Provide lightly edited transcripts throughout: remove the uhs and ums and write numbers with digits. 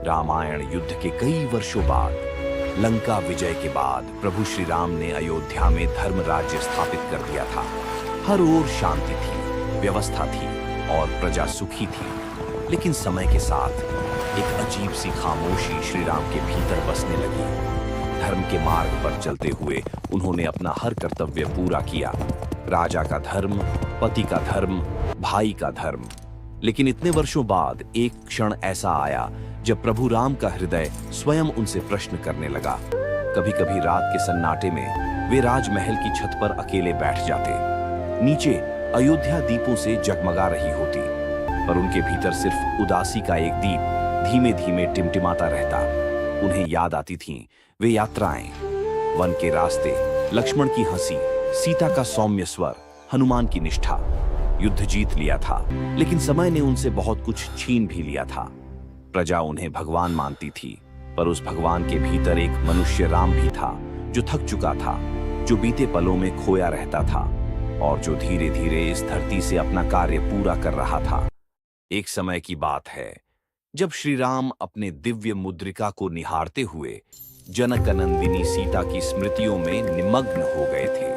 रामायण युद्ध के कई वर्षों बाद, लंका विजय के बाद प्रभु श्री राम ने अयोध्या में धर्म राज्य स्थापित कर दिया था। हर ओर शांति थी, व्यवस्था थी और प्रजा सुखी थी। लेकिन समय के साथ एक अजीब सी खामोशी श्री राम के भीतर बसने लगी। धर्म के मार्ग पर चलते हुए उन्होंने अपना हर कर्तव्य पूरा किया। राजा का धर्म, पति का धर्म, भाई का धर्म। लेकिन इतने वर्षों बाद एक क्षण ऐसा आया जब प्रभु राम का हृदय स्वयं उनसे प्रश्न करने लगा। कभी कभी रात के सन्नाटे में वे राजमहल की छत पर अकेले बैठ जाते। नीचे अयोध्या दीपों से जगमगा रही होती, पर उनके भीतर सिर्फ उदासी का एक दीप धीमे धीमे टिमटिमाता रहता। उन्हें याद आती थीं वे यात्राएं, वन के रास्ते, लक्ष्मण की हंसी, सीता का सौम्य स्वर, हनुमान की निष्ठा। युद्ध जीत लिया था, लेकिन समय ने उनसे बहुत कुछ छीन भी लिया था। प्रजा उन्हें भगवान मानती थी, पर उस भगवान के भीतर एक मनुष्य राम भी था जो थक चुका था, जो बीते पलों में खोया रहता था और जो धीरे धीरे इस धरती से अपना कार्य पूरा कर रहा था। एक समय की बात है जब श्री राम अपने दिव्य मुद्रिका को निहारते हुए जनकनंदिनी सीता की स्मृतियों में निमग्न हो गए थे।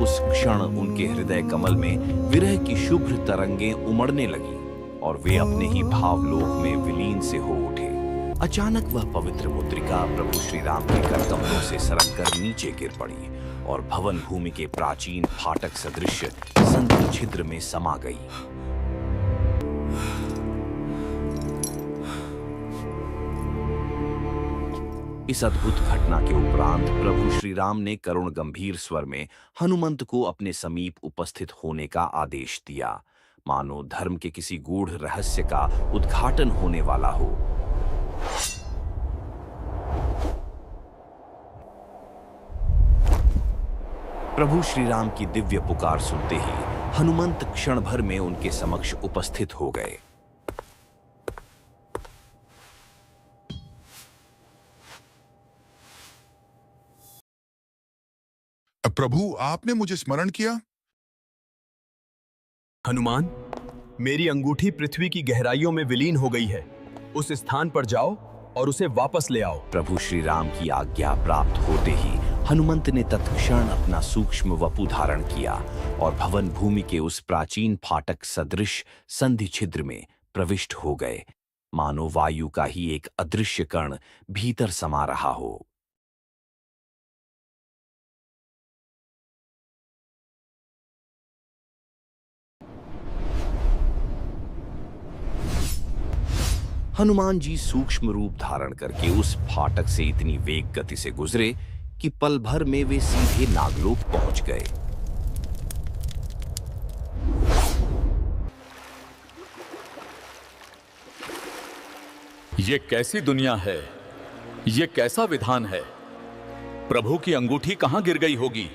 उस क्षण उनके हृदय कमल में विरह की शुभ्र तरंगें उमड़ने लगी और वे अपने ही भावलोक में विलीन से हो उठे। अचानक वह पवित्र मुद्रिका प्रभु श्री राम के करकमलों से सरककर नीचे गिर पड़ी और भवन भूमि के प्राचीन फाटक सदृश संधि छिद्र में समा गई। इस अद्भुत घटना के उपरांत प्रभु श्री राम ने करुण गंभीर स्वर में हनुमंत को अपने समीप उपस्थित होने का आदेश दिया, मानो धर्म के किसी गूढ़ रहस्य का उद्घाटन होने वाला हो। प्रभु श्री राम की दिव्य पुकार सुनते ही हनुमंत क्षण भर में उनके समक्ष उपस्थित हो गए। प्रभु, आपने मुझे स्मरण किया। हनुमान, मेरी अंगूठी पृथ्वी की गहराइयों में विलीन हो गई है। उस स्थान पर जाओ और उसे वापस ले आओ। प्रभु श्री राम की आज्ञा प्राप्त होते ही हनुमंत ने तत्क्षण अपना सूक्ष्म वपु धारण किया और भवन भूमि के उस प्राचीन फाटक सदृश संधि छिद्र में प्रविष्ट हो गए, मानो वायु का ही एक अदृश्य कण भीतर समा रहा हो। हनुमान जी सूक्ष्म रूप धारण करके उस फाटक से इतनी वेग गति से गुजरे कि पल भर में वे सीधे नागलोक पहुंच गए। ये कैसी दुनिया है? ये कैसा विधान है? प्रभु की अंगूठी कहां गिर गई होगी?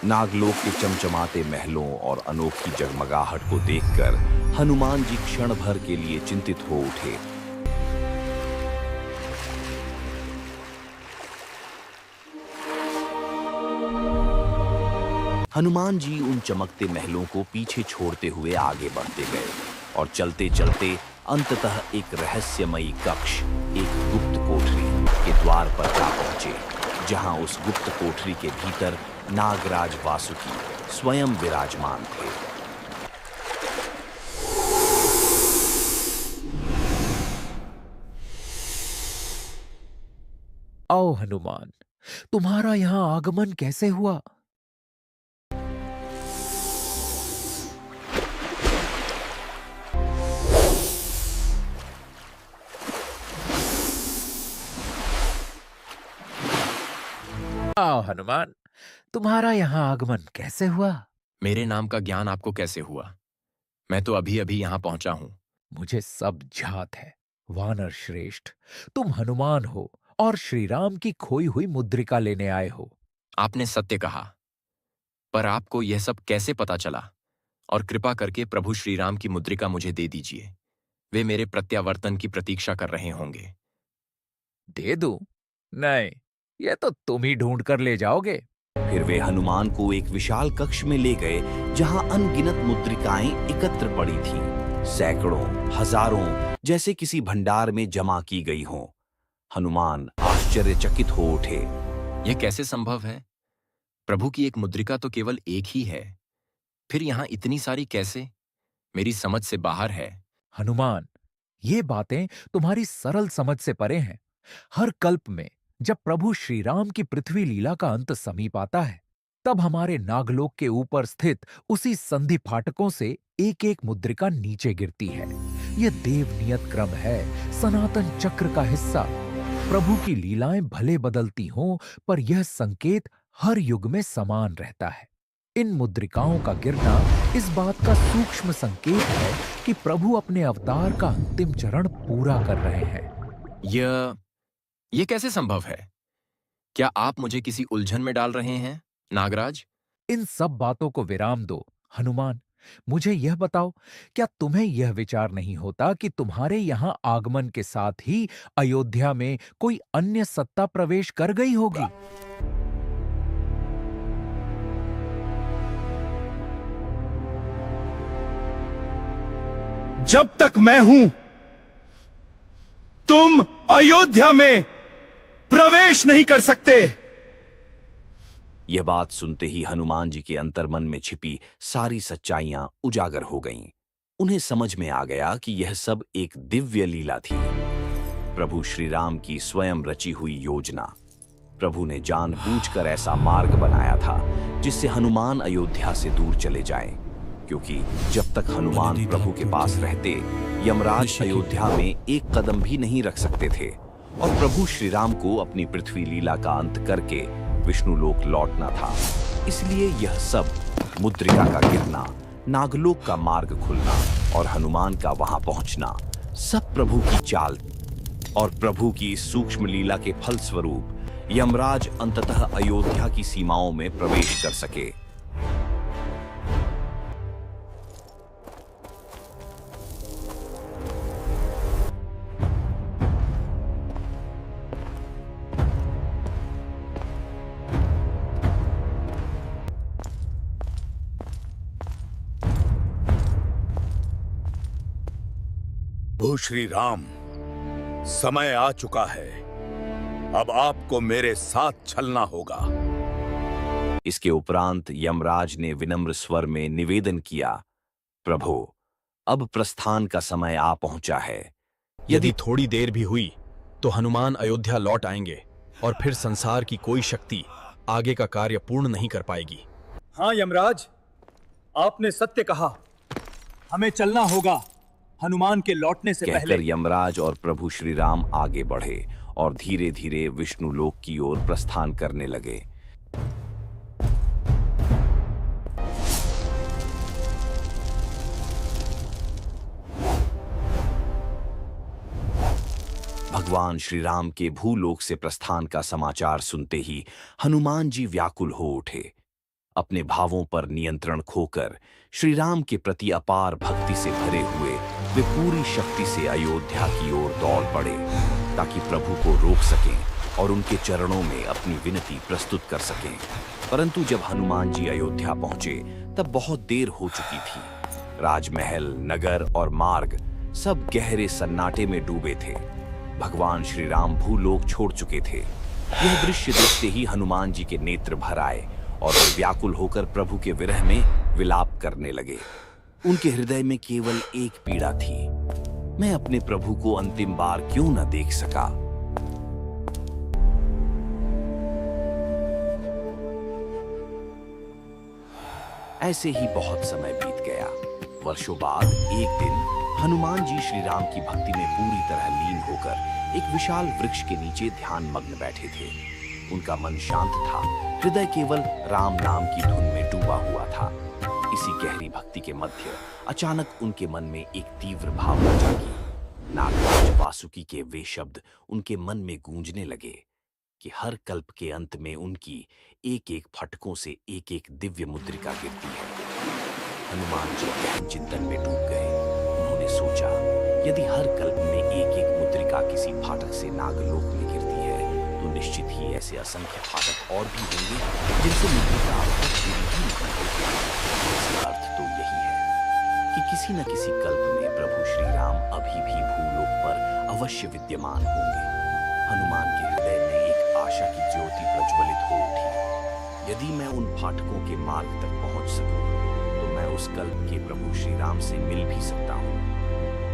नागलोक के चमचमाते महलों और अनोखी जगमगाहट को देखकर हनुमान जी क्षण भर के लिए चिंतित हो उठे। हनुमान जी उन चमकते महलों को पीछे छोड़ते हुए आगे बढ़ते गए और चलते चलते अंततः एक रहस्यमयी कक्ष, एक गुप्त कोठरी के द्वार पर जा पहुंचे, जहां उस गुप्त कोठरी के भीतर नागराज वासुकी स्वयं विराजमान थे। आओ हनुमान, तुम्हारा यहां आगमन कैसे हुआ? आओ हनुमान, तुम्हारा यहाँ आगमन कैसे हुआ? मेरे नाम का ज्ञान आपको कैसे हुआ? मैं तो अभी अभी यहाँ पहुंचा हूं। मुझे सब ज्ञात है, वानर श्रेष्ठ। तुम हनुमान हो और श्री राम की खोई हुई मुद्रिका लेने आए हो। आपने सत्य कहा, पर आपको यह सब कैसे पता चला? और कृपा करके प्रभु श्री राम की मुद्रिका मुझे दे दीजिए। वे मेरे प्रत्यावर्तन की प्रतीक्षा कर रहे होंगे। दे दूं? नहीं, ये तो तुम ही ढूंढ कर ले जाओगे। फिर वे हनुमान को एक विशाल कक्ष में ले गए, जहां अनगिनत मुद्रिकाएं एकत्र पड़ी थीं। सैकड़ों, हजारों, जैसे किसी भंडार में जमा की गई हों। हनुमान आश्चर्यचकित हो उठे। यह कैसे संभव है? प्रभु की एक मुद्रिका तो केवल एक ही है, फिर यहां इतनी सारी कैसे? मेरी समझ से बाहर है। हनुमान, ये बातें तुम्हारी सरल समझ से परे हैं। हर कल्प में जब प्रभु श्री राम की पृथ्वी लीला का अंत समीप आता है, तब हमारे नागलोक के ऊपर स्थित उसी संधि फाटकों से एक एक मुद्रिका नीचे गिरती है। यह देव नियत क्रम है, सनातन चक्र का हिस्सा। प्रभु की लीलाएं भले बदलती हों, पर यह संकेत हर युग में समान रहता है। इन मुद्रिकाओं का गिरना इस बात का सूक्ष्म संकेत है कि प्रभु अपने अवतार का अंतिम चरण पूरा कर रहे हैं। यह कैसे संभव है? क्या आप मुझे किसी उलझन में डाल रहे हैं, नागराज? इन सब बातों को विराम दो, हनुमान। मुझे यह बताओ, क्या तुम्हें यह विचार नहीं होता कि तुम्हारे यहां आगमन के साथ ही अयोध्या में कोई अन्य सत्ता प्रवेश कर गई होगी? जब तक मैं हूं, तुम अयोध्या में प्रवेश नहीं कर सकते। यह बात सुनते ही हनुमान जी के अंतर्मन में छिपी सारी सच्चाइयां उजागर हो गईं। उन्हें समझ में आ गया कि यह सब एक दिव्य लीला थी, प्रभु श्री राम की स्वयं रची हुई योजना। प्रभु ने जानबूझकर ऐसा मार्ग बनाया था जिससे हनुमान अयोध्या से दूर चले जाएं, क्योंकि जब तक हनुमान प्रभु के पास रहते, यमराज अयोध्या में एक कदम भी नहीं रख सकते थे और प्रभु श्री राम को अपनी पृथ्वी लीला का अंत करके विष्णुलोक लौटना था। इसलिए यह सब, मुद्रिका का गिरना, नागलोक का मार्ग खुलना और हनुमान का वहां पहुंचना, सब प्रभु की चाल और प्रभु की इस सूक्ष्म लीला के फलस्वरूप यमराज अंततः अयोध्या की सीमाओं में प्रवेश कर सके। प्रभु श्री राम, समय आ चुका है। अब आपको मेरे साथ चलना होगा। इसके उपरांत यमराज ने विनम्र स्वर में निवेदन किया, प्रभु, अब प्रस्थान का समय आ पहुंचा है। यदि थोड़ी देर भी हुई तो हनुमान अयोध्या लौट आएंगे और फिर संसार की कोई शक्ति आगे का कार्य पूर्ण नहीं कर पाएगी। हां यमराज, आपने सत्य कहा। हमें चलना होगा हनुमान के लौटने से पहले। कहकर यमराज और प्रभु श्री राम आगे बढ़े और धीरे धीरे विष्णुलोक की ओर प्रस्थान करने लगे। भगवान श्री राम के भूलोक से प्रस्थान का समाचार सुनते ही हनुमान जी व्याकुल हो उठे। अपने भावों पर नियंत्रण खोकर श्री राम के प्रति अपार भक्ति से भरे हुए वे पूरी शक्ति से अयोध्या की ओर दौड़ पड़े, ताकि प्रभु को रोक सकें और उनके चरणों में अपनी विनती प्रस्तुत कर सकें। परंतु जब हनुमान जी अयोध्या पहुंचे, तब बहुत देर हो चुकी थी। राजमहल, नगर और मार्ग सब गहरे सन्नाटे में डूबे थे। भगवान श्री राम भूलोक छोड़ चुके थे। यह दृश्य देखते ही हनुमान जी के नेत्र भर आए और वे व्याकुल होकर प्रभु के विरह में विलाप करने लगे। उनके हृदय में केवल एक पीड़ा थी, मैं अपने प्रभु को अंतिम बार क्यों न देख सका। ऐसे ही बहुत समय बीत गया। वर्षों बाद एक दिन हनुमान जी श्री राम की भक्ति में पूरी तरह लीन होकर एक विशाल वृक्ष के नीचे ध्यान मग्न बैठे थे। उनका मन शांत था, हृदय केवल राम नाम की धुन में डूबा हुआ था। इसी गहरी भक्ति के मध्य अचानक उनके मन में एक तीव्र भावना जागी। नागराज वासुकी के वे शब्द उनके मन में गूंजने लगे कि हर कल्प के अंत में उनकी एक एक फटकों से एक एक दिव्य मुद्रिका गिरती है। हनुमान जी गहन चिंतन में डूब गए। उन्होंने सोचा, यदि हर कल्प में एक एक मुद्रिका किसी फाटक से नागलोक में गिरती है, तो निश्चित ही ऐसे असंख्य फाटक और भी होंगे जिनसे मुद्रिका अब तक गिरी ही नहीं होगी। इसका अर्थ तो यही है, कि किसी न किसी कल्प में प्रभु श्री राम अभी भी भूलोक पर अवश्य विद्यमान होंगे। हनुमान के हृदय में एक आशा की ज्योति प्रज्वलित हो उठी। यदि मैं उन फाटकों के मार्ग तक पहुंच सकूं, तो मैं उस कल्प के प्रभु श्री राम से मिल भी सकता हूं।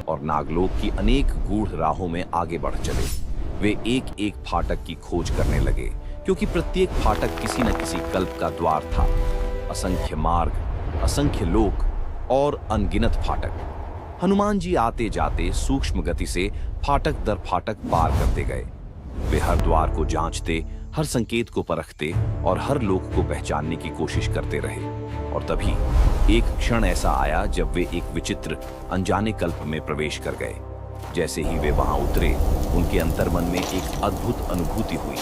और नागलोक की अनेक गूढ़ राहों में आगे बढ़ चले। वे एक एक फाटक की खोज करने लगे, क्योंकि प्रत्येक फाटक किसी न किसी कल्प का द्वार था। असंख्य मार्ग, असंख्य लोक और अनगिनत फाटक। हनुमान जी आते जाते सूक्ष्म गति से फाटक दर फाटक पार करते गए। वे हर द्वार को जांचते, हर संकेत को परखते और हर लोक को पहचानने की कोशिश करते रहे। और तभी एक क्षण ऐसा आया जब वे एक विचित्र अनजाने कल्प में प्रवेश कर गए। जैसे ही वे वहां उतरे, उनके अंतर्मन में एक अद्भुत अनुभूति हुई।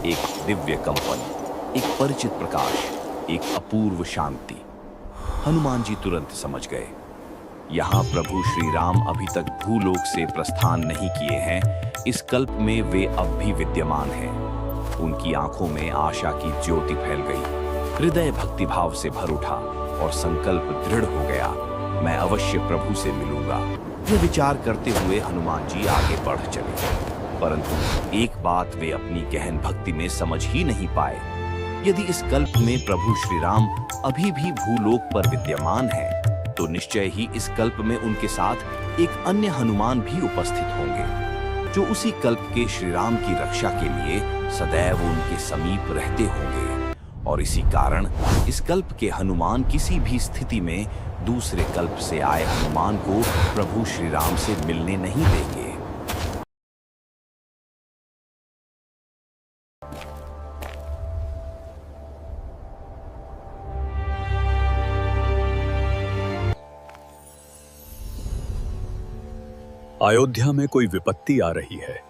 एक दिव्य कंपन, एक परिचित प्रकाश, एक अपूर्व शांति। हनुमान जी तुरंत समझ गए, यहाँ प्रभु श्री राम अभी तक भूलोक से प्रस्थान नहीं किए हैं। इस कल्प में वे अब भी विद्यमान हैं। उनकी आंखों में आशा की ज्योति फैल गई। हृदय भक्तिभाव से भर उठा और संकल्प दृढ़ हो गया, मैं अवश्य प्रभु से मिलूंगा। यह विचार करते हुए हनुमान जी आगे बढ़ चले। परंतु एक बात वे अपनी गहन भक्ति में समझ ही नहीं पाए। यदि इस कल्प में प्रभु श्री राम अभी भी भूलोक पर विद्यमान है, तो निश्चय ही इस कल्प में उनके साथ एक अन्य हनुमान भी उपस्थित होंगे, जो उसी कल्प के श्री राम की रक्षा के लिए सदैव उनके समीप रहते होंगे। और इसी कारण इस कल्प के हनुमान किसी भी स्थिति में दूसरे कल्प से आए हनुमान को प्रभु श्री राम से मिलने नहीं देंगे। अयोध्या में कोई विपत्ति आ रही है।